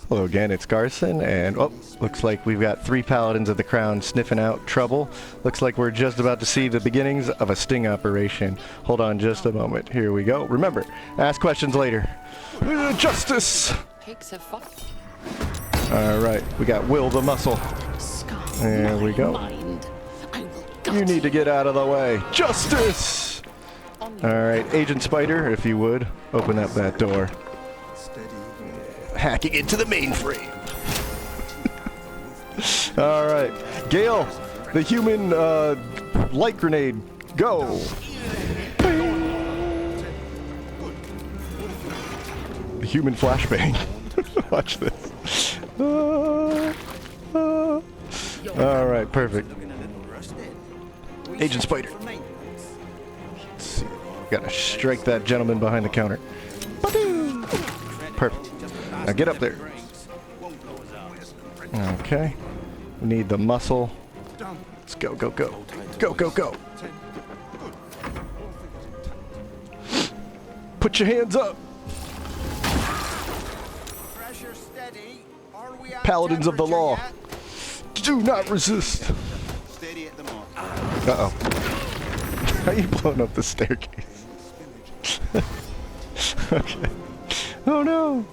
Hello again, it's Garsen, and oh, looks like we've got 3 Paladins of the Crown sniffing out trouble. Looks like we're just about to see the beginnings of a sting operation. Hold on just a moment. Here we go. Remember, ask questions later. Justice! Alright, we got Wyll the Muscle. There we go. You need to get out of the way. Justice! Alright, Agent Spider, if you would, open up that door. Hacking into the mainframe. Alright, Gale, the human light grenade, go! The human flashbang. Watch this. Alright, perfect. Agent Spider. Let's see. Gotta strike that gentleman behind the counter. Perfect. Now get up there. Okay. We need the muscle. Let's go, go, go. Go, go, go. Put your hands up. Paladins of the law. Do not resist. Uh-oh. How are you blowing up the staircase? Okay. Oh no.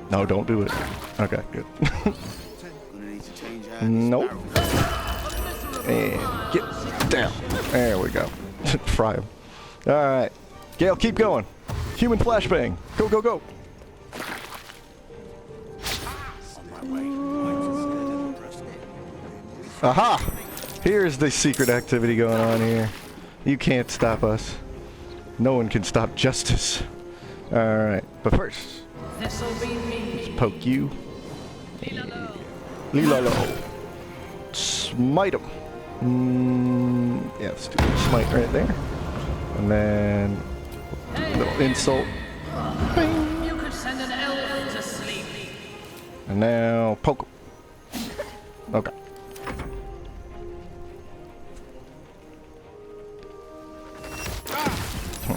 No, don't do it. Okay, good. Nope. And get down. There we go. Fry him. Alright. Gale, keep going. Human flashbang. Go, go, go. Aha! Here's the secret activity going on here. You can't stop us. No one can stop justice. Alright, but first, let's poke you. Lilalo. Smite him. Yeah, let's do a smite right there. And then a little insult. Bing. You could send an elf to sleep. And now poke him. Okay.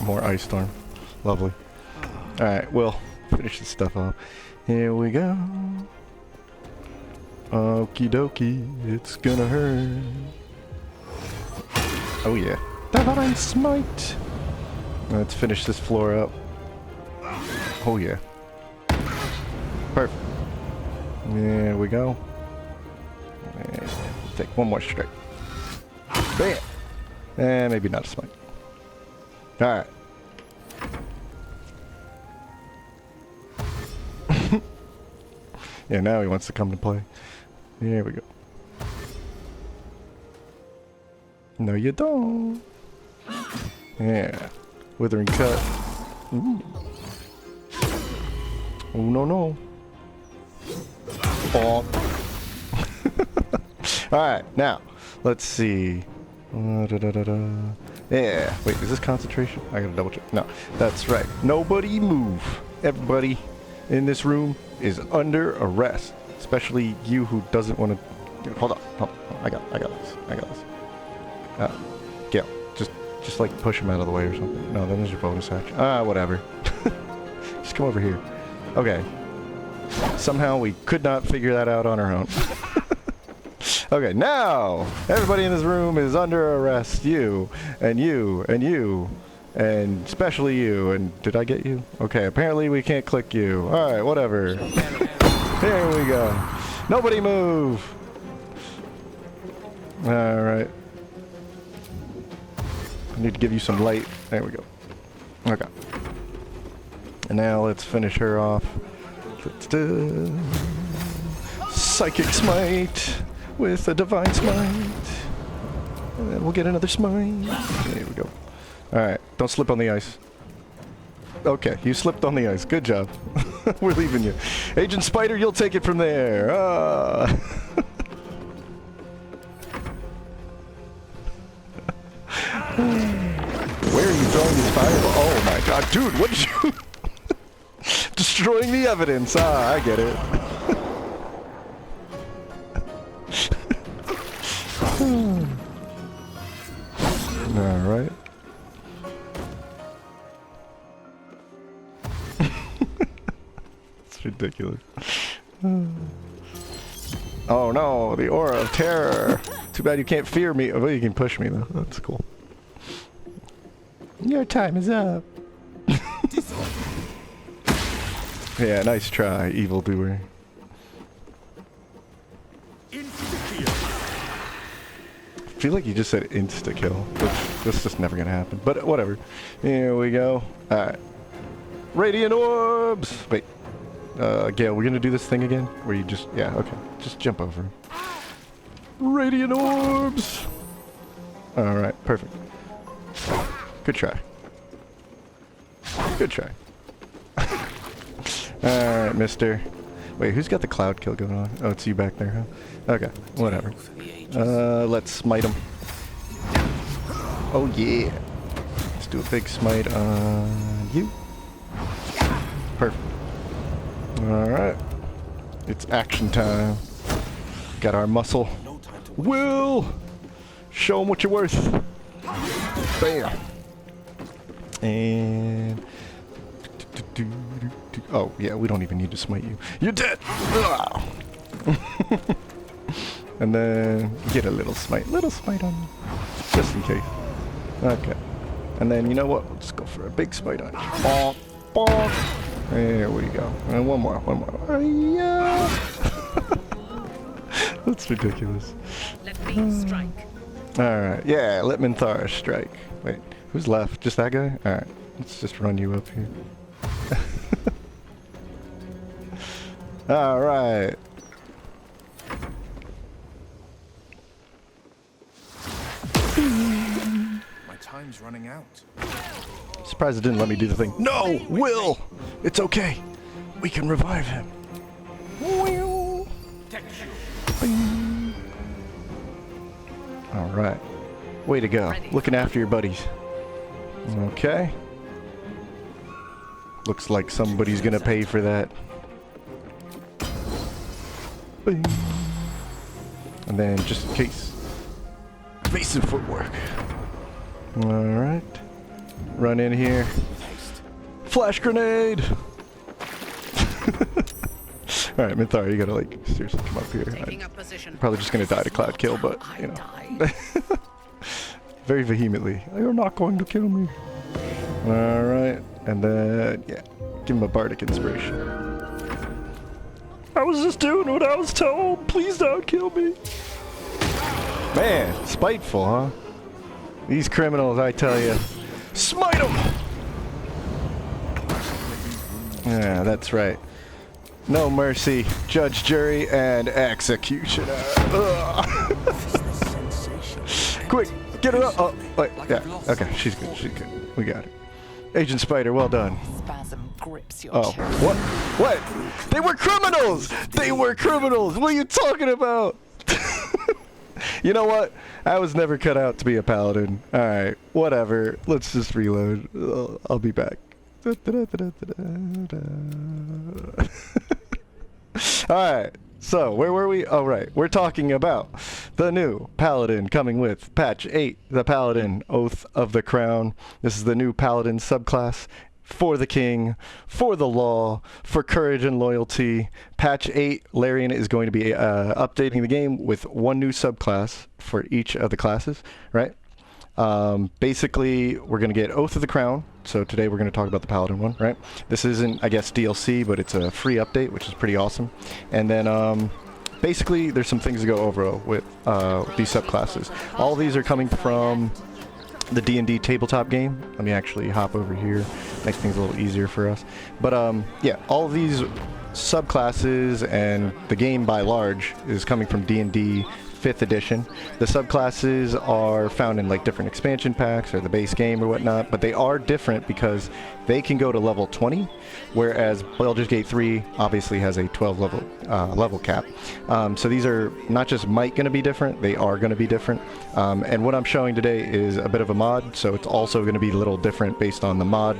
More ice storm. Lovely. Alright, we'll finish this stuff off. Here we go. Okie dokie, it's gonna hurt. Oh yeah. Divine Smite! Let's finish this floor up. Oh yeah. Perfect. There we go. And take one more strike. Bam! And maybe not a smite. Alright. Yeah, now he wants to come to play. Here we go. No, you don't. Yeah. Withering cut. Ooh. Oh, no, no. Oh. Alright, now, let's see. Yeah. Wait, is this concentration? I gotta double check. No, that's right. Nobody move. Everybody in this room is under arrest. Especially you who doesn't want to... Hold on. Hold on. I got this. I got this. Gale, just like push him out of the way or something. No, then there's your bonus action. Whatever. Just come over here. Okay. Somehow we could not figure that out on our own. Okay, now everybody in this room is under arrest. You, and you, and you, and especially you. And did I get you? Okay, apparently we can't click you. Alright, whatever. Here we go. Nobody move! Alright. I need to give you some light. There we go. Okay. And now let's finish her off. Psychic Smite with a Divine Smite. And then we'll get another smite. There we go. Alright, don't slip on the ice. Okay, you slipped on the ice. Good job. We're leaving you. Agent Spider, you'll take it from there. Where are you throwing these fireballs? Oh my god, dude, what did you... Destroying the evidence. I get it. Alright. That's ridiculous. Oh no, the aura of terror. Too bad you can't fear me. Oh, you can push me though. That's cool. Your time is up. Yeah, nice try, evildoer. I feel like you just said insta-kill, which that's just never gonna happen. But whatever. Here we go. Alright. Radiant orbs! Wait. Gale, we're gonna do this thing again? Where you just... Yeah, okay. Just jump over him. Radiant orbs! Alright, perfect. Good try. Good try. Alright, mister. Wait, who's got the cloud kill going on? Oh, it's you back there, huh? Okay, whatever. Let's smite him. Oh yeah. Let's do a big smite on you. Perfect. Alright. It's action time. Got our muscle. Wyll! Show him what you're worth. Bam! And... Oh, yeah, we don't even need to smite you. You're dead! And then get a little smite on you. Just in case. Okay. And then, you know what? Let's go for a big smite on you. Bonk, bonk. There we go. And one more. Yeah. That's ridiculous. Let me strike. Alright, yeah, let Minthara strike. Wait, who's left? Just that guy? Alright, let's just run you up here. Alright. My time's running out. Surprised it didn't let me do the thing. No! Wyll! It's okay. We can revive him. Wyll! Alright. Way to go. Looking after your buddies. Okay. Looks like somebody's gonna pay for that. Bing. And then, just in case, evasive footwork. Alright. Run in here. Flash grenade! Alright, Minthara, you gotta, like, seriously come up here. I'm probably just gonna die to cloud kill, but, you know. Very vehemently. You're not going to kill me. Alright. And then, yeah, give him a bardic inspiration. I was just doing what I was told. Please don't kill me. Man, spiteful, huh? These criminals, I tell you. Smite them! Yeah, that's right. No mercy. Judge, jury, and executioner. Quick, get her up. Oh, wait, yeah. Okay, she's good. She's good. We got it. Agent Spider, well done. Oh, what? What? They were criminals! They were criminals! What are you talking about? You know what? I was never cut out to be a paladin. Alright, whatever. Let's just reload. I'll be back. Alright, so where were we? Oh, right. We're talking about the new Paladin coming with Patch 8, the Paladin Oath of the Crown. This is the new Paladin subclass for the king, for the law, for courage and loyalty. Patch 8, Larian is going to be updating the game with one new subclass for each of the classes, right? Basically, we're going to get Oath of the Crown. So today we're going to talk about the Paladin one, right? This isn't, I guess, DLC, but it's a free update, which is pretty awesome. And then, basically, there's some things to go over with these subclasses. All of these are coming from the D&D tabletop game. Let me actually hop over here. Makes things a little easier for us. But yeah, all of these subclasses and the game by large is coming from D&D 5th edition. The subclasses are found in like different expansion packs or the base game or whatnot, but they are different because they can go to level 20, whereas Baldur's Gate 3 obviously has a 12 level cap. So these are not just might going to be different, they are going to be different. And what I'm showing today is a bit of a mod, so it's also going to be a little different based on the mod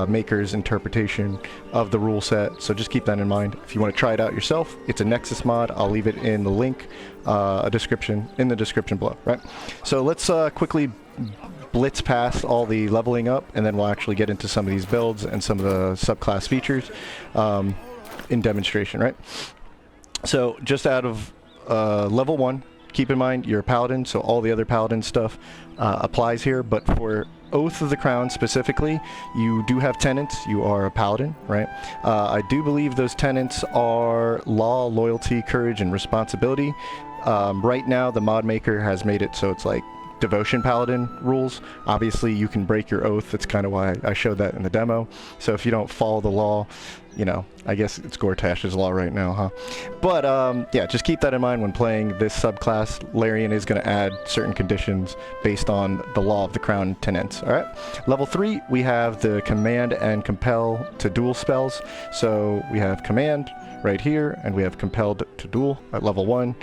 maker's interpretation of the rule set. So just keep that in mind. If you want to try it out yourself, it's a Nexus mod. I'll leave it in the link, in the description below, right? So let's quickly blitz past all the leveling up, and then we'll actually get into some of these builds and some of the subclass features. in demonstration, right? So just out of level 1, keep in mind you're a paladin, so all the other paladin stuff applies here, but for Oath of the Crown specifically, you do have tenets. You are a paladin, right? I do believe those tenets are law, loyalty, courage, and responsibility. Right now, the mod maker has made it so it's like devotion paladin rules. Obviously, you can break your oath. That's kind of why I showed that in the demo. So if you don't follow the law, you know, I guess it's Gortash's law right now, huh? But yeah, just keep that in mind when playing this subclass. Larian is going to add certain conditions based on the law of the crown tenets. All right. Level 3, we have the command and compel to duel spells. So we have command right here, and we have compelled to duel at level 1.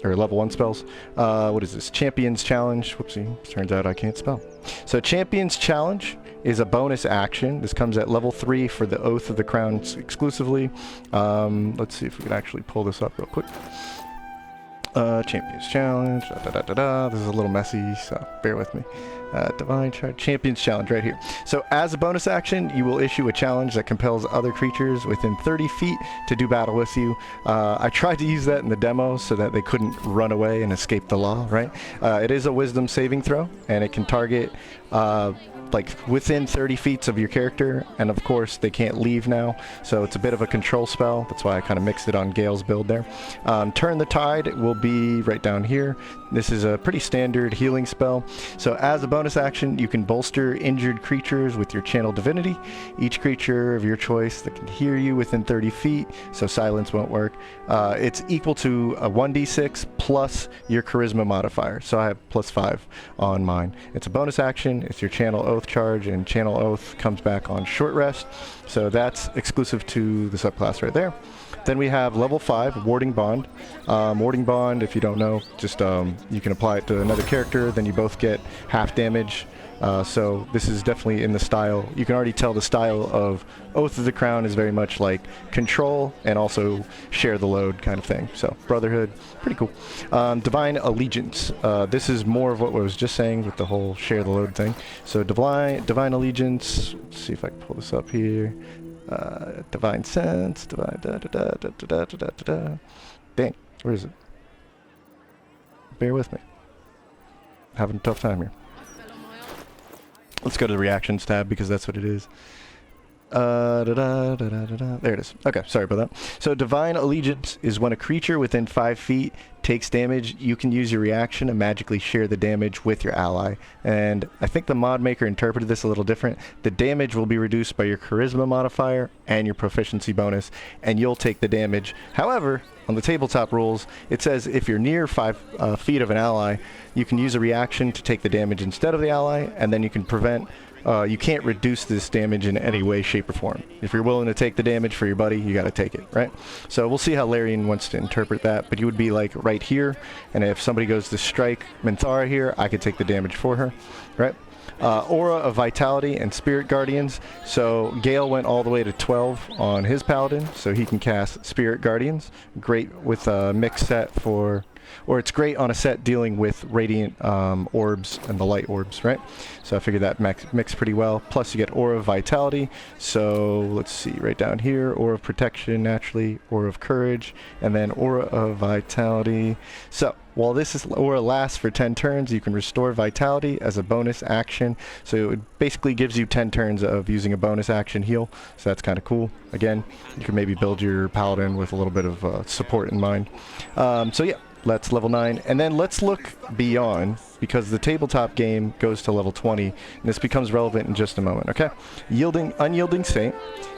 Or level 1 spells. What is this? Champion's Challenge. Whoopsie. Turns out I can't spell. So Champion's Challenge is a bonus action. This comes at level 3 for the Oath of the Crown exclusively. Let's see if we can actually pull this up real quick. Champion's Challenge. This is a little messy, so bear with me. Divine Charge. Champion's Challenge right here. So as a bonus action, you will issue a challenge that compels other creatures within 30 feet to do battle with you. I tried to use that in the demo so that they couldn't run away and escape the law, right? It is a wisdom saving throw, and it can target like within 30 feet of your character, and of course they can't leave now, so it's a bit of a control spell. That's why I kind of mixed it on Gale's build there. Turn the Tide will be right down here. This is a pretty standard healing spell. So as a bonus action, you can bolster injured creatures with your channel divinity. Each creature of your choice that can hear you within 30 feet, so silence won't work. It's equal to a 1d6 plus your charisma modifier, so I have +5 on mine. It's a bonus action. It's your channel oath charge, and channel oath comes back on short rest, so that's exclusive to the subclass right there. Then we have level 5 Warding Bond. Warding Bond, if you don't know, just you can apply it to another character, then you both get half damage. So this is definitely in the style. You can already tell the style of Oath of the Crown is very much like control and also share the load kind of thing. So Brotherhood, pretty cool. Divine Allegiance. This is more of what I was just saying with the whole share the load thing. So Divine Allegiance. Let's see if I can pull this up here. Divine Sense. Divine Dang, where is it? Bear with me. Having a tough time here. Let's go to the reactions tab because that's what it is. There it is. Okay, sorry about that. So Divine Allegiance is when a creature within 5 feet takes damage, you can use your reaction and magically share the damage with your ally. And I think the mod maker interpreted this a little different. The damage will be reduced by your charisma modifier and your proficiency bonus, and you'll take the damage. However, on the tabletop rules, it says if you're near 5 feet of an ally, you can use a reaction to take the damage instead of the ally, and then you can prevent you can't reduce this damage in any way, shape, or form. If you're willing to take the damage for your buddy, you gotta take it, right? So we'll see how Larian wants to interpret that, but you would be like right here, and if somebody goes to strike Minthara here, I could take the damage for her, right? Aura of Vitality and Spirit Guardians. So Gale went all the way to 12 on his Paladin, so he can cast Spirit Guardians. Great with a mix set for... Or it's great on a set dealing with radiant orbs and the light orbs, right? So I figured that mixed pretty well. Plus you get Aura of Vitality. So let's see, right down here, Aura of Protection naturally, Aura of Courage, and then Aura of Vitality. So while this aura lasts for 10 turns, you can restore Vitality as a bonus action. So it basically gives you 10 turns of using a bonus action heal. So that's kind of cool. Again, you can maybe build your Paladin with a little bit of support in mind. So yeah. That's level 9. And then let's look beyond, because the tabletop game goes to level 20, and this becomes relevant in just a moment, okay? Unyielding Saint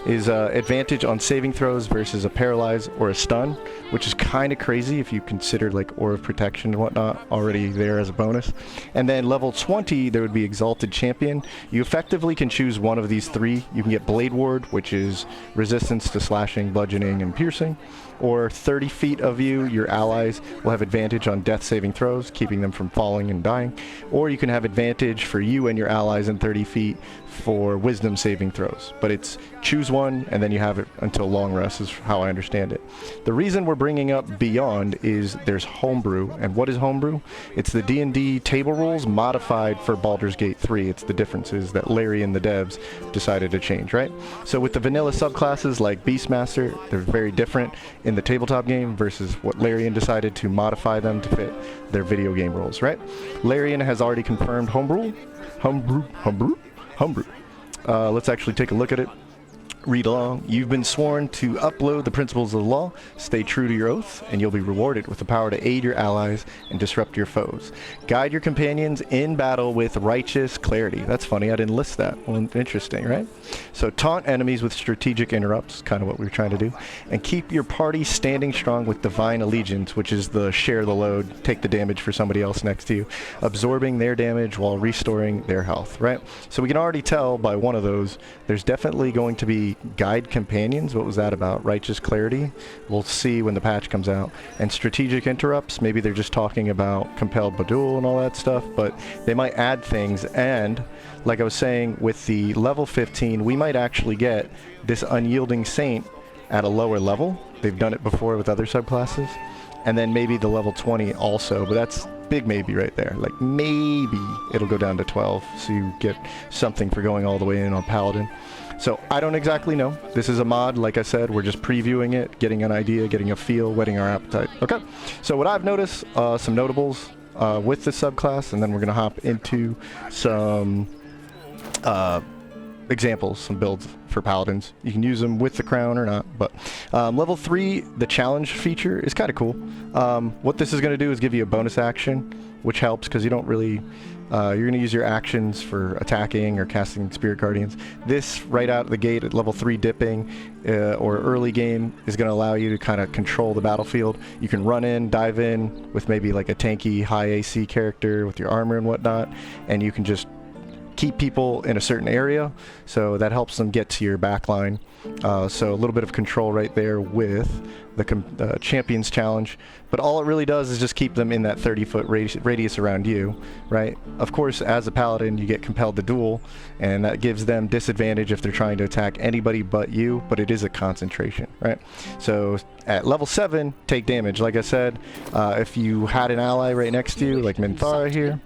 is advantage on saving throws versus a paralyze or a stun, which is kind of crazy if you consider like Aura of Protection and whatnot already there as a bonus. And then level 20, there would be Exalted Champion. You effectively can choose one of these 3. You can get Blade Ward, which is resistance to slashing, bludgeoning, and piercing. Or 30 feet of you, your allies will have advantage on death saving throws, keeping them from falling and dying. Or you can have advantage for you and your allies in 30 feet for wisdom saving throws, but it's choose one and then you have it until long rest is how I understand it. The reason we're bringing up Beyond is there's homebrew, and what is homebrew? It's the D&D table rules modified for Baldur's Gate 3. It's the differences that Larry and the devs decided to change, right? So with the vanilla subclasses like Beastmaster, they're very different in the tabletop game versus what Larian decided to modify them to fit their video game rules, right? Larian has already confirmed homebrew. Let's actually take a look at it. Read along. You've been sworn to upload the principles of the law, stay true to your oath, and you'll be rewarded with the power to aid your allies and disrupt your foes. Guide your companions in battle with righteous clarity. That's funny, I didn't list that. Well, interesting, right? So taunt enemies with strategic interrupts, kind of what we were trying to do, and keep your party standing strong with divine allegiance, which is the share the load, take the damage for somebody else next to you, absorbing their damage while restoring their health, right? So we can already tell by one of those, there's definitely going to be guide companions. What was that about? Righteous clarity? We'll see when the patch comes out. And strategic interrupts, maybe they're just talking about compelled Badul and all that stuff, but they might add things. And like I was saying, with the level 15, we might actually get this unyielding saint at a lower level. They've done it before with other subclasses. And then maybe the level 20 also, but that's big maybe right there. Like maybe it'll go down to 12, so you get something for going all the way in on Paladin. So I don't exactly know. This is a mod, like I said, we're just previewing it, getting an idea, getting a feel, whetting our appetite. Okay, so what I've noticed, some notables with this subclass, and then we're going to hop into some examples, some builds for paladins. You can use them with the crown or not, but level 3, the challenge feature is kind of cool. What this is going to do is give you a bonus action, which helps because you don't really you're going to use your actions for attacking or casting Spirit Guardians. This right out of the gate at level 3 dipping or early game is going to allow you to kind of control the battlefield. You can run in, dive in with maybe like a tanky high AC character with your armor and whatnot, and you can just keep people in a certain area, so that helps them get to your backline. So a little bit of control right there with the Champions Challenge, but all it really does is just keep them in that 30-foot radius around you, right? Of course, as a Paladin, you get compelled to duel, and that gives them disadvantage if they're trying to attack anybody but you, but it is a concentration, right? So at level 7, take damage. Like I said, if you had an ally right next to you, like Minthara here,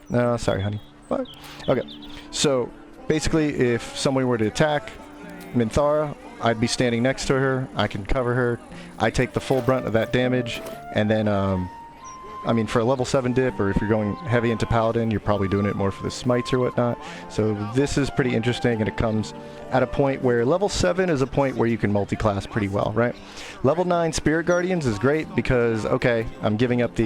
no, sorry, honey. What? Okay, so basically, if somebody were to attack Minthara, I'd be standing next to her. I can cover her. I take the full brunt of that damage, and then, I mean, for a level 7 dip, or if you're going heavy into Paladin, you're probably doing it more for the smites or whatnot. So this is pretty interesting, and it comes at a point where level 7 is a point where you can multi-class pretty well, right? Level 9 Spirit Guardians is great because, okay, I'm giving up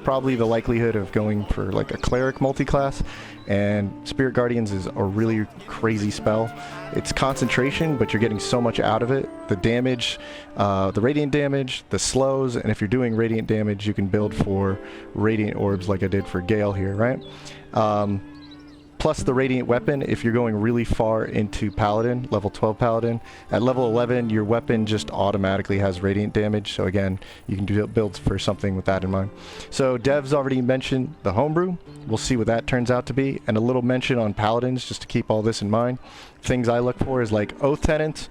probably the likelihood of going for like a cleric multi-class, and Spirit Guardians is a really crazy spell. It's concentration, but you're getting so much out of it. The damage, the radiant damage, the slows, and if you're doing radiant damage, you can build for radiant orbs like I did for Gale here, right? Plus the radiant weapon, if you're going really far into Paladin, level 12 Paladin. At level 11, your weapon just automatically has radiant damage, so again, you can do builds for something with that in mind. So devs already mentioned the homebrew. We'll see what that turns out to be, and a little mention on Paladins, just to keep all this in mind. Things I look for is like Oath Tenants,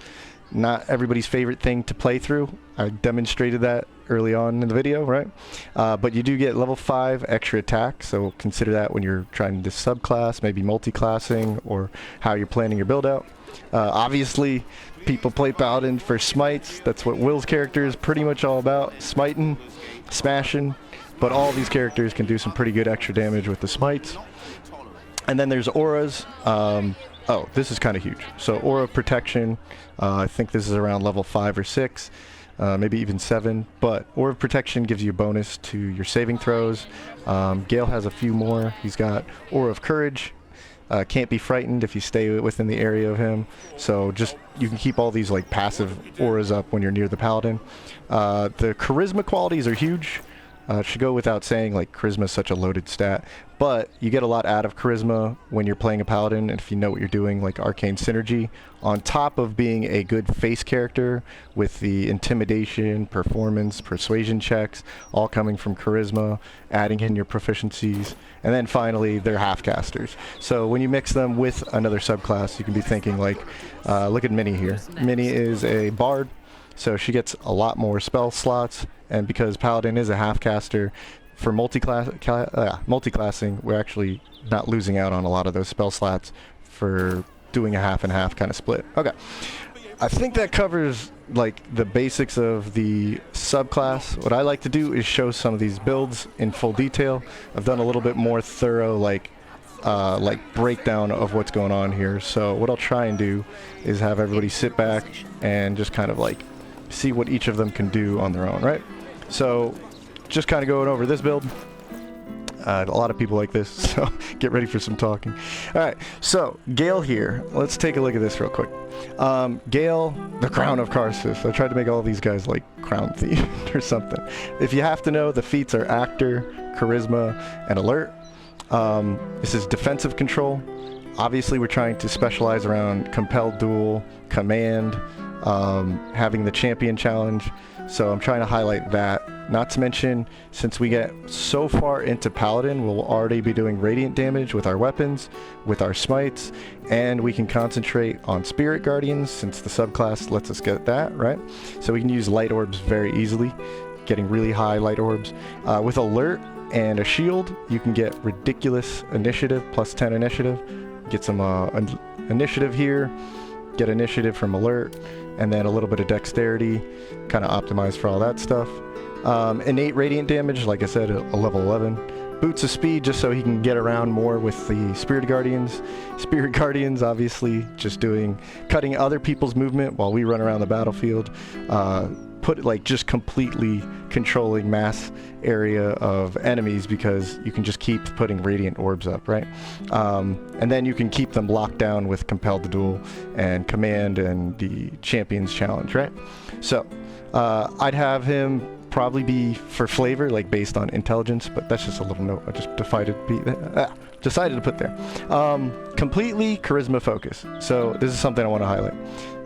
not everybody's favorite thing to play through. I demonstrated that early on in the video, right? But you do get level 5 extra attack, so consider that when you're trying to subclass, maybe multi-classing, or how you're planning your build out. Obviously, people play Paladin for smites. That's what Wyll's character is pretty much all about, smiting, smashing, but all these characters can do some pretty good extra damage with the smites. And then there's auras. Oh, this is kind of huge. So Aura of Protection, I think this is around level 5 or 6, maybe even 7, but Aura of Protection gives you a bonus to your saving throws. Gale has a few more. He's got Aura of Courage, can't be frightened if you stay within the area of him, so just you can keep all these like passive auras up when you're near the Paladin. The charisma qualities are huge. It should go without saying, like, charisma is such a loaded stat, but you get a lot out of charisma when you're playing a paladin, and if you know what you're doing, like arcane synergy, on top of being a good face character with the intimidation, performance, persuasion checks, all coming from charisma, adding in your proficiencies, and then finally, they're half-casters. So when you mix them with another subclass, you can be thinking like, look at Minnie here. Minnie is a bard, so she gets a lot more spell slots, and because Paladin is a half-caster, for multiclassing, we're actually not losing out on a lot of those spell slots for doing a half and half kind of split. Okay, I think that covers like the basics of the subclass. What I like to do is show some of these builds in full detail. I've done a little bit more thorough like breakdown of what's going on here. So what I'll try and do is have everybody sit back and just kind of like see what each of them can do on their own, right? So just kind of going over this build. A lot of people like this, so get ready for some talking. Alright, so Gale here. Let's take a look at this real quick. Gale, the Crown of Karsus. I tried to make all these guys like crown themed or something. If you have to know, the feats are Actor, Charisma, and Alert. This is defensive control. Obviously, we're trying to specialize around Compelled Duel, Command, having the Champion Challenge. So I'm trying to highlight that. Not to mention, since we get so far into Paladin, we'll already be doing radiant damage with our weapons, with our smites, and we can concentrate on Spirit Guardians since the subclass lets us get that, right? So we can use light orbs very easily, getting really high light orbs. With Alert and a shield, you can get ridiculous initiative, plus 10 initiative. Get some initiative here, get initiative from Alert, and then a little bit of dexterity, kind of optimized for all that stuff. Innate radiant damage, like I said, a level 11. Boots of speed, just so he can get around more with the Spirit Guardians. Spirit Guardians, obviously, just cutting other people's movement while we run around the battlefield. Just completely controlling mass area of enemies because you can just keep putting radiant orbs up, right? And then you can keep them locked down with Compelled Duel and Command and the Champions Challenge, right? So I'd have him probably be for flavor, like based on intelligence, but that's just a little note I just decided to put there. Completely charisma focus. So this is something I want to highlight.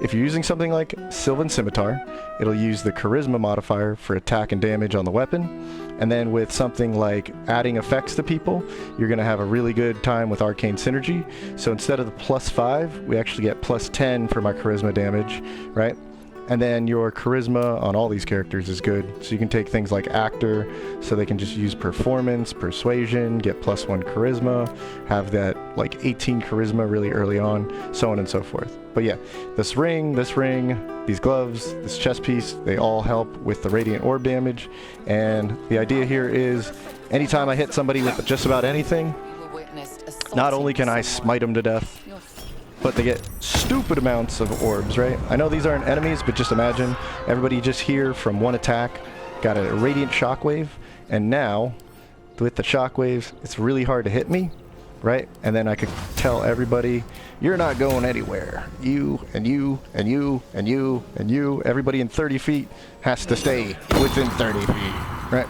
If you're using something like Sylvan Scimitar, it'll use the charisma modifier for attack and damage on the weapon. And then with something like adding effects to people, you're going to have a really good time with arcane synergy. So instead of the +5, we actually get +10 for my charisma damage, right? And then your charisma on all these characters is good. So you can take things like Actor, so they can just use performance, persuasion, get +1 charisma, have that like 18 charisma really early on, so on and so forth. But yeah, this ring, these gloves, this chest piece, they all help with the radiant orb damage. And the idea here is anytime I hit somebody with just about anything, not only can I smite them to death, but they get stupid amounts of orbs, right? I know these aren't enemies, but just imagine everybody just here from one attack got a radiant shockwave, and now with the shockwaves, it's really hard to hit me, right? And then I could tell everybody, you're not going anywhere. You and you and you and you and you, everybody in 30 feet has to stay within 30 feet, right?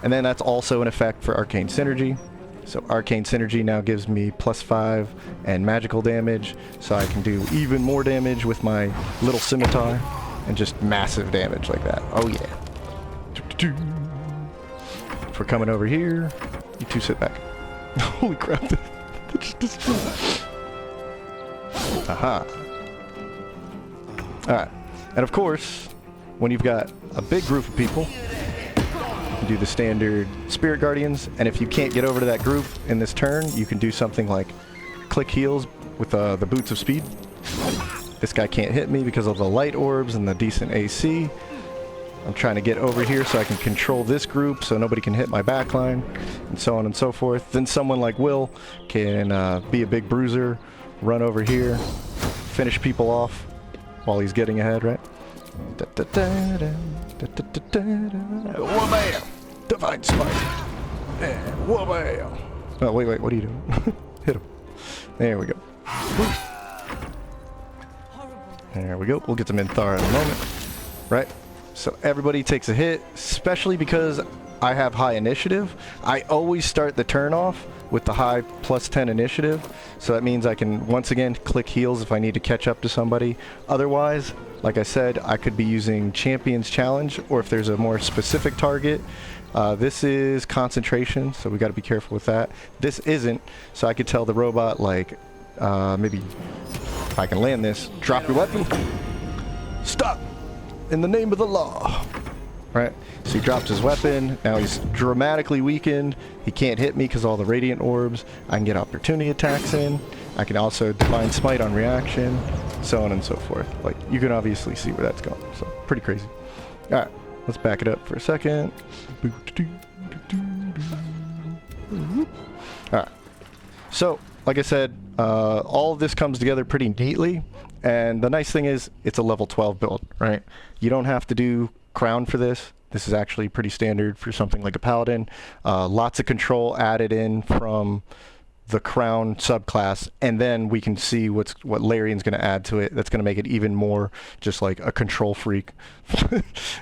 And then that's also an effect for arcane synergy. So arcane synergy now gives me +5 and magical damage, so I can do even more damage with my little scimitar and just massive damage like that. Oh yeah. If we're coming over here, you two sit back. Holy crap. That just destroyed. Aha. Alright. And of course, when you've got a big group of people, do the standard Spirit Guardians, and if you can't get over to that group in this turn, you can do something like click heals with the Boots of Speed. This guy can't hit me because of the light orbs and the decent AC. I'm trying to get over here so I can control this group so nobody can hit my backline, and so on and so forth. Then someone like Wyll can be a big bruiser, run over here, finish people off while he's getting ahead, right? Wha-bam! Divine Smite! Wha-bam! Oh, wait, what are you doing? Hit him. There we go. There we go. We'll get to Minthara in a moment. Right? So everybody takes a hit, especially because I have high initiative, I always start the turn off with the high +10 initiative. So that means I can, once again, click heals if I need to catch up to somebody. Otherwise, like I said, I could be using Champion's Challenge, or if there's a more specific target. This is concentration, so we got to be careful with that. This isn't, so I could tell the robot, like, maybe if I can land this, drop your weapon, stop, in the name of the law. Right? So he drops his weapon. Now he's dramatically weakened. He can't hit me because all the radiant orbs. I can get opportunity attacks in. I can also divine smite on reaction, so on and so forth. Like, you can obviously see where that's going. So pretty crazy. All right, let's back it up for a second. All right. So, like I said, all of this comes together pretty neatly. And the nice thing is, it's a level 12 build, right? You don't have to do crown for this. This is actually pretty standard for something like a paladin. Lots of control added in from the crown subclass, and then we can see what Larian's going to add to it. That's going to make it even more just like a control freak.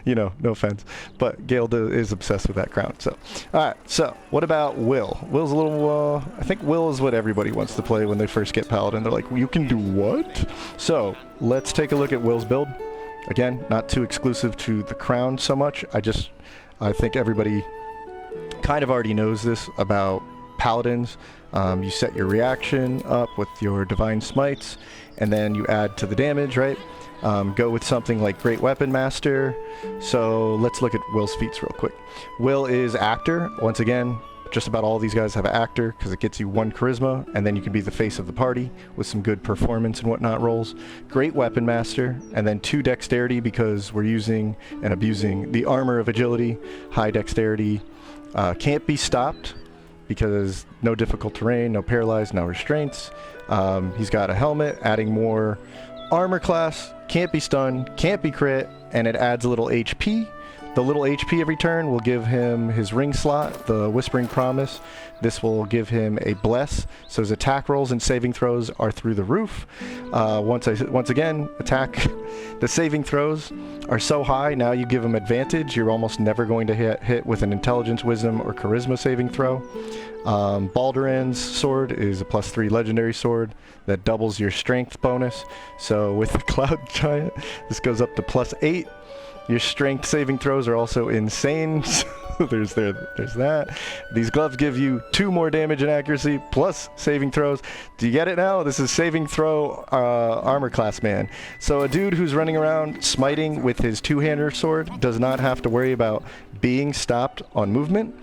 You know, no offense, but Gale is obsessed with that crown. So, all right. So, what about Wyll? Wyll's a little. I think Wyll is what everybody wants to play when they first get paladin. They're like, well, you can do what? So, let's take a look at Wyll's build. Again, not too exclusive to the crown so much. I think everybody kind of already knows this about paladins. You set your reaction up with your divine smites, and then you add to the damage, right? Go with something like Great Weapon Master. So let's look at Wyll's feats real quick. Wyll is actor. Once again, just about all these guys have an actor because it gets you 1 charisma, and then you can be the face of the party with some good performance and whatnot rolls. Great Weapon Master, and then 2 dexterity because we're using and abusing the armor of agility. High dexterity. Can't be stopped because no difficult terrain, no paralyzed, no restraints. He's got a helmet, adding more armor class. Can't be stunned, can't be crit, and it adds a little HP. The little HP every turn will give him his ring slot, the Whispering Promise. This will give him a Bless, so his attack rolls and saving throws are through the roof. Once again, attack, the saving throws are so high, now you give him advantage. You're almost never going to hit with an Intelligence, Wisdom, or Charisma saving throw. Baldur's sword is a +3 legendary sword that doubles your strength bonus. So with the Cloud Giant, this goes up to +8. Your strength saving throws are also insane. there's that. These gloves give you 2 more damage and accuracy plus saving throws. Do you get it now? This is saving throw armor class man. So a dude who's running around smiting with his 2-hander sword does not have to worry about being stopped on movement.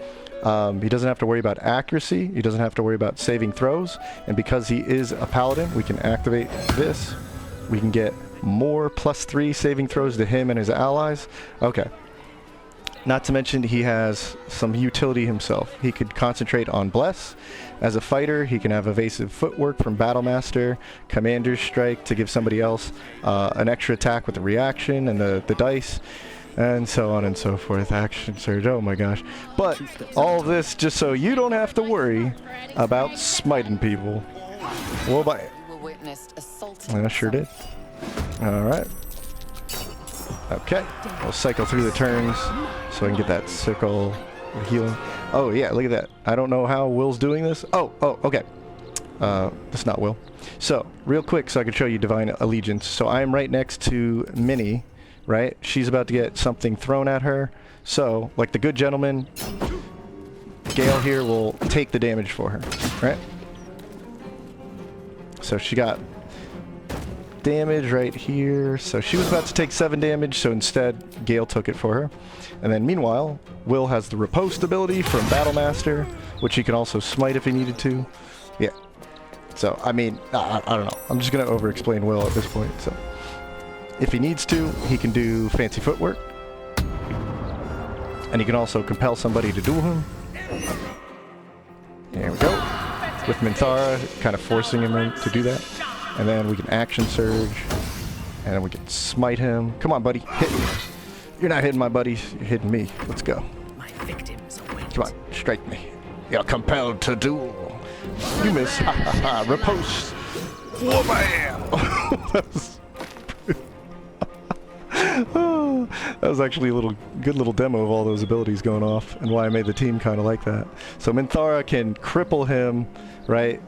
He doesn't have to worry about accuracy. He doesn't have to worry about saving throws. And because he is a paladin, we can activate this. We can get more +3 saving throws to him and his allies. Okay. Not to mention he has some utility himself. He could concentrate on Bless. As a fighter, he can have evasive footwork from Battlemaster, Commander's Strike to give somebody else an extra attack with the reaction and the dice, and so on and so forth. Action surge, oh my gosh. But all of this just so you don't have to worry about smiting people. Well, bye. I sure did. Alright. Okay. I'll cycle through the turns so I can get that circle of healing. Oh yeah, look at that. I don't know how Wyll's doing this. Oh, okay. That's not Wyll. So, real quick so I can show you Divine Allegiance. So I am right next to Minnie, right? She's about to get something thrown at her. So, like the good gentleman, Gale here will take the damage for her, right? So she got damage right here. So she was about to take 7 damage, so instead Gale took it for her. And then meanwhile, Wyll has the Riposte ability from Battlemaster, which he can also smite if he needed to. Yeah. So, I mean, I don't know. I'm just going to over-explain Wyll at this point. So, if he needs to, he can do Fancy Footwork. And he can also compel somebody to duel him. There we go. With Minthara, kind of forcing him to do that. And then we can Action Surge. And then we can smite him. Come on, buddy. Hit me. You're not hitting my buddies. You're hitting me. Let's go. My victims await. Come on. Strike me. You're compelled to duel. You miss. Ha ha ha. Riposte. Whoa-bam! That was actually a good little demo of all those abilities going off and why I made the team kind of like that. So Minthara can cripple him, right?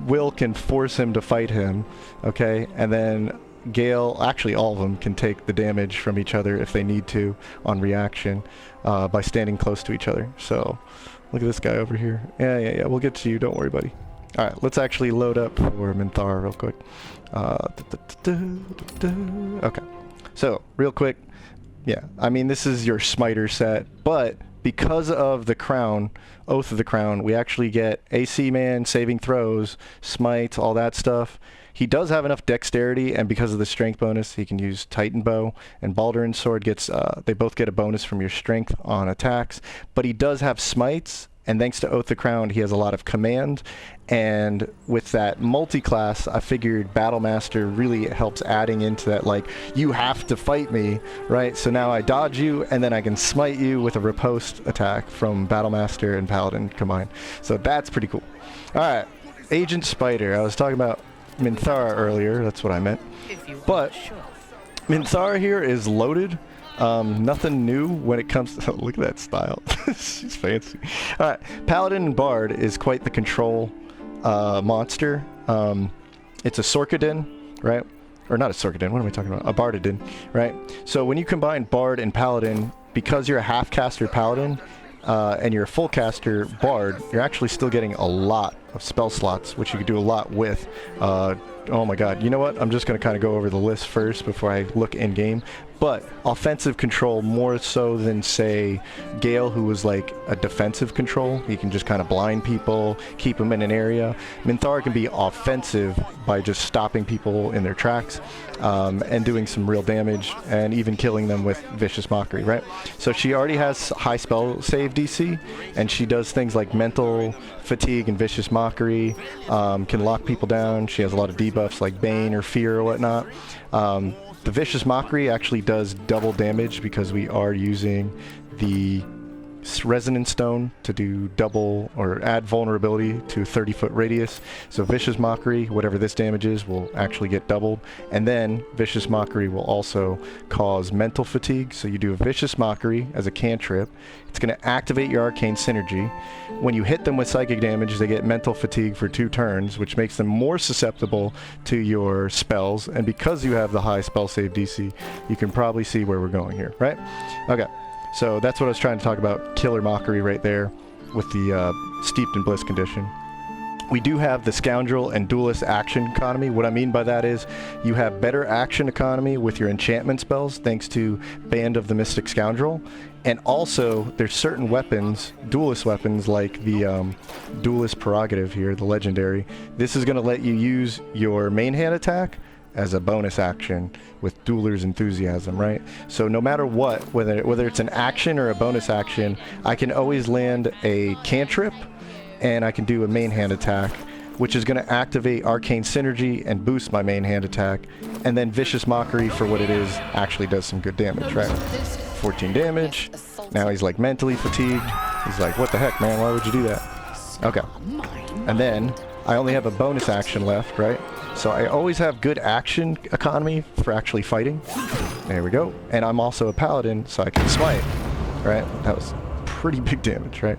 Wyll can force him to fight him, okay? And then Gale, actually all of them, can take the damage from each other if they need to on reaction by standing close to each other. So look at this guy over here. Yeah, we'll get to you, don't worry, buddy. Alright, let's actually load up for Minthara real quick. Okay, so real quick, yeah, I mean this is your smiter set, but because of the crown, Oath of the Crown, we actually get AC man, saving throws, smite, all that stuff. He does have enough dexterity, and because of the strength bonus, he can use Titan Bow, and Baldur and Sword gets, they both get a bonus from your strength on attacks, but he does have smites, and thanks to Oath of the Crown, he has a lot of command, and with that multi-class, I figured Battle Master really helps adding into that, like, you have to fight me, right? So now I dodge you, and then I can smite you with a riposte attack from Battle Master and Paladin combined. So that's pretty cool. Alright, Agent Spider. I was talking about Minthara earlier, that's what I meant. But Minthara here is loaded. Nothing new when it comes to... look at that style. She's fancy. Alright, Paladin and Bard is quite the control monster. It's a Sorkadin, right? Or not a Sorkadin, what am I talking about? A Bardadin, right? So when you combine Bard and Paladin, because you're a half-caster Paladin, and you're a full caster Bard, you're actually still getting a lot of spell slots, which you can do a lot with. Oh my god, you know what? I'm just going to kind of go over the list first before I look in-game. But offensive control more so than, say, Gale, who was like a defensive control. He can just kind of blind people, keep them in an area. Minthara can be offensive by just stopping people in their tracks and doing some real damage and even killing them with Vicious Mockery, right? So she already has high spell save DC, and she does things like mental fatigue and Vicious Mockery, can lock people down. She has a lot of debuffs like Bane or Fear or whatnot. The Vicious Mockery actually does double damage because we are using the Resonance Stone to do double or add vulnerability to 30-foot radius. So Vicious Mockery, whatever this damage is, will actually get doubled. And then Vicious Mockery will also cause mental fatigue. So you do a Vicious Mockery as a cantrip. It's going to activate your Arcane Synergy. When you hit them with psychic damage, they get mental fatigue for 2 turns, which makes them more susceptible to your spells. And because you have the high spell save DC, you can probably see where we're going here, right? Okay. So that's what I was trying to talk about, Killer Mockery right there with the Steeped in Bliss condition. We do have the Scoundrel and Duelist action economy. What I mean by that is you have better action economy with your enchantment spells thanks to Band of the Mystic Scoundrel. And also, there's certain weapons, Duelist weapons, like the Duelist Prerogative here, the Legendary. This is going to let you use your main hand attack as a bonus action with Dueler's Enthusiasm, right? So no matter what, whether it's an action or a bonus action, I can always land a cantrip and I can do a main hand attack, which is going to activate Arcane Synergy and boost my main hand attack. And then Vicious Mockery, for what it is, actually does some good damage, right? 14 damage. Now he's like mentally fatigued. He's like, what the heck, man? Why would you do that? Okay. And then I only have a bonus action left, right? So I always have good action economy for actually fighting. There we go. And I'm also a paladin, so I can smite, right? That was pretty big damage, right?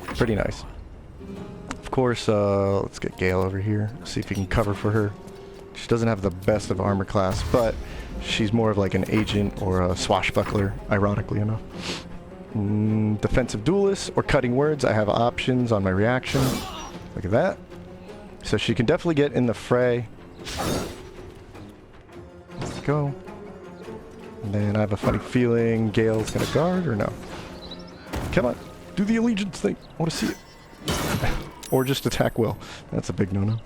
Pretty nice. Of course, let's get Gale over here. See if we can cover for her. She doesn't have the best of armor class, but she's more of like an agent or a swashbuckler, ironically enough. Defensive duelist or cutting words. I have options on my reaction. Look at that. So she can definitely get in the fray. Let's go. And then I have a funny feeling Gale's gonna guard or no. Come on, do the allegiance thing. I want to see it. Or just attack Wyll. That's a big no-no.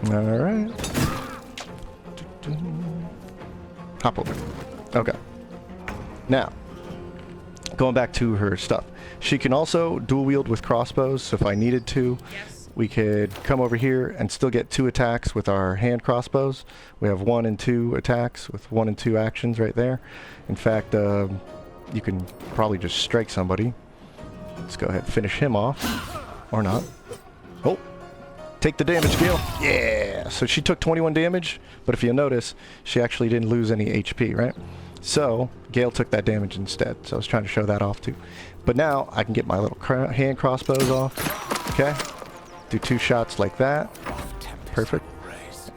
Alright. Hop over. Okay. Now, going back to her stuff. She can also dual wield with crossbows, so if I needed to, we could come over here and still get 2 attacks with our hand crossbows. We have 1 and 2 attacks with 1 and 2 actions right there. In fact, you can probably just strike somebody. Let's go ahead and finish him off. Or not. Oh! Take the damage, Gale. Yeah. So she took 21 damage, but if you'll notice, she actually didn't lose any HP, right? So Gale took that damage instead. So I was trying to show that off too. But now I can get my little hand crossbows off. Okay. Do 2 shots like that. Perfect.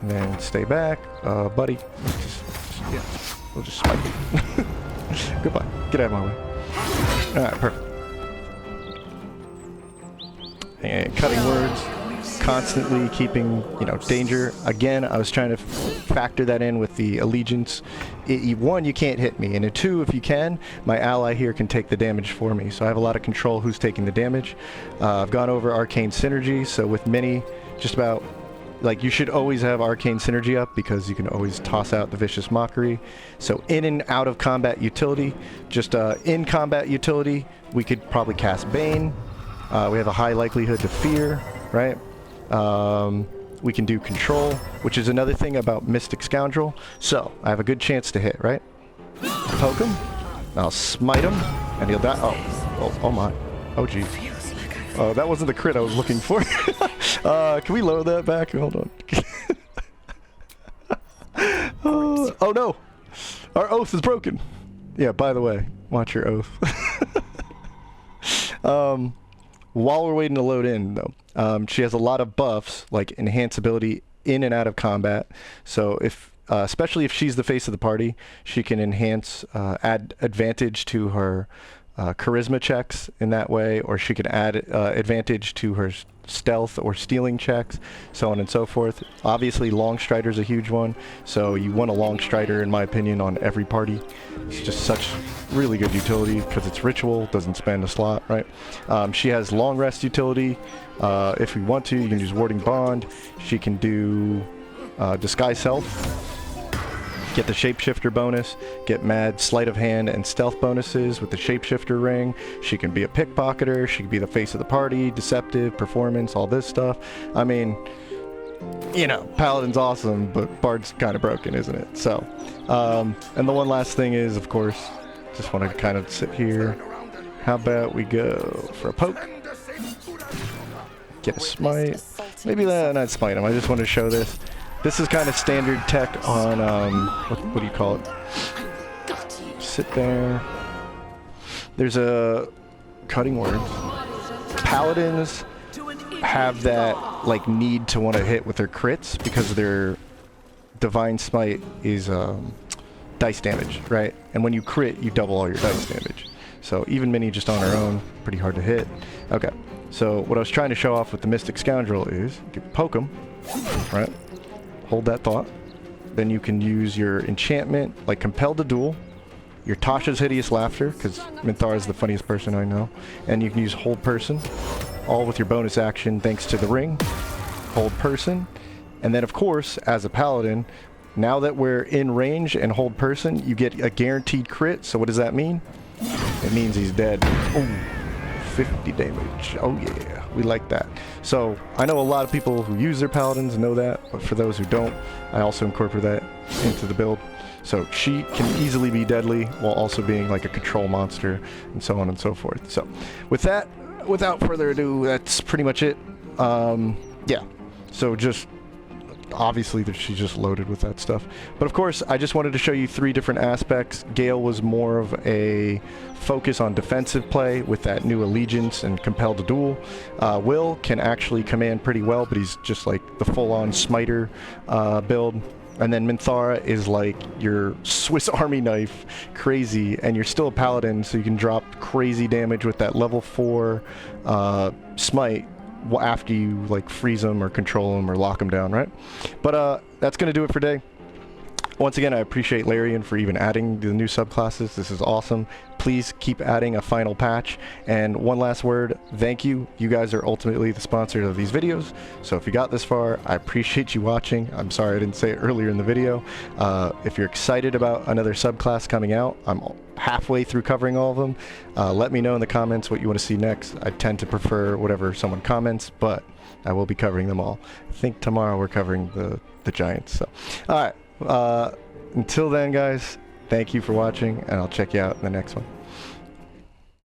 And then stay back, buddy. Yeah, we'll just swipe it. Goodbye. Get out of my way. All right, perfect. And cutting words. Constantly keeping, you know, danger. Again, I was trying to factor that in with the allegiance. One, you can't hit me, and in 2, if you can, my ally here can take the damage for me. So I have a lot of control who's taking the damage. I've gone over arcane synergy, so with many, just about, like, you should always have arcane synergy up because you can always toss out the vicious mockery. So in and out of combat utility, just in combat utility, we could probably cast Bane. We have a high likelihood to fear, right? We can do control, which is another thing about Mystic Scoundrel. So I have a good chance to hit, right? Poke him, I'll smite him, and he'll die. Oh my. Oh gee. Oh, that wasn't the crit I was looking for. Can we load that back? Hold on. Oh no! Our oath is broken. Yeah, by the way, watch your oath. While we're waiting to load in, though, she has a lot of buffs, like enhance ability in and out of combat. So if, especially if she's the face of the party, she can enhance, add advantage to her charisma checks in that way, or she can add advantage to her stealth or stealing checks, so on and so forth. Obviously, Long Strider's a huge one, so you want a Long Strider, in my opinion, on every party. It's just such really good utility because it's ritual, doesn't spend a slot, right? She has Long Rest utility. If we want to, you can use Warding Bond. She can do Disguise Self. Get the Shapeshifter bonus, get mad Sleight of Hand and Stealth bonuses with the Shapeshifter ring. She can be a pickpocketer, she can be the face of the party, deceptive, performance, all this stuff. I mean, you know, Paladin's awesome, but Bard's kind of broken, isn't it? So, and the one last thing is, of course, just want to kind of sit here. How about we go for a poke? Get a smite. Maybe not smite him, I just want to show this. This is kind of standard tech on, what do you call it? Sit there. There's a cutting word. Paladins have that, like, need to want to hit with their crits because their Divine Smite is dice damage, right? And when you crit, you double all your dice damage. So even Minnie just on her own, pretty hard to hit. Okay, so what I was trying to show off with the Mystic Scoundrel is, you can poke him, right? Hold that thought. Then you can use your enchantment, like Compel to Duel, your Tasha's Hideous Laughter, because Minthara is the funniest person I know, and you can use Hold Person, all with your bonus action thanks to the ring. Hold Person, and then of course, as a Paladin, now that we're in range and Hold Person, you get a guaranteed crit. So what does that mean? It means he's dead. Ooh, 50 damage. Oh yeah. We like that. So I know a lot of people who use their Paladins know that, but for those who don't, I also incorporate that into the build. So she can easily be deadly while also being like a control monster and so on and so forth. So with that, without further ado, that's pretty much it. Yeah. So just obviously she's just loaded with that stuff. But of course, I just wanted to show you 3 different aspects. Gale was more of a focus on defensive play with that new allegiance and Compel to Duel. Wyll can actually command pretty well, but he's just like the full-on smiter build. And then Minthara is like your Swiss Army knife, crazy, and you're still a Paladin, so you can drop crazy damage with that level 4 smite after you like freeze them or control them or lock them down, right? But that's gonna do it for today. Once again, I appreciate Larian for even adding the new subclasses. This is awesome. Please keep adding a final patch. And one last word, thank you. You guys are ultimately the sponsors of these videos. So if you got this far, I appreciate you watching. I'm sorry I didn't say it earlier in the video. If you're excited about another subclass coming out, I'm halfway through covering all of them. Let me know in the comments what you want to see next. I tend to prefer whatever someone comments, but I will be covering them all. I think tomorrow we're covering the Giants. So, all right. Until then, guys, thank you for watching, and I'll check you out in the next one.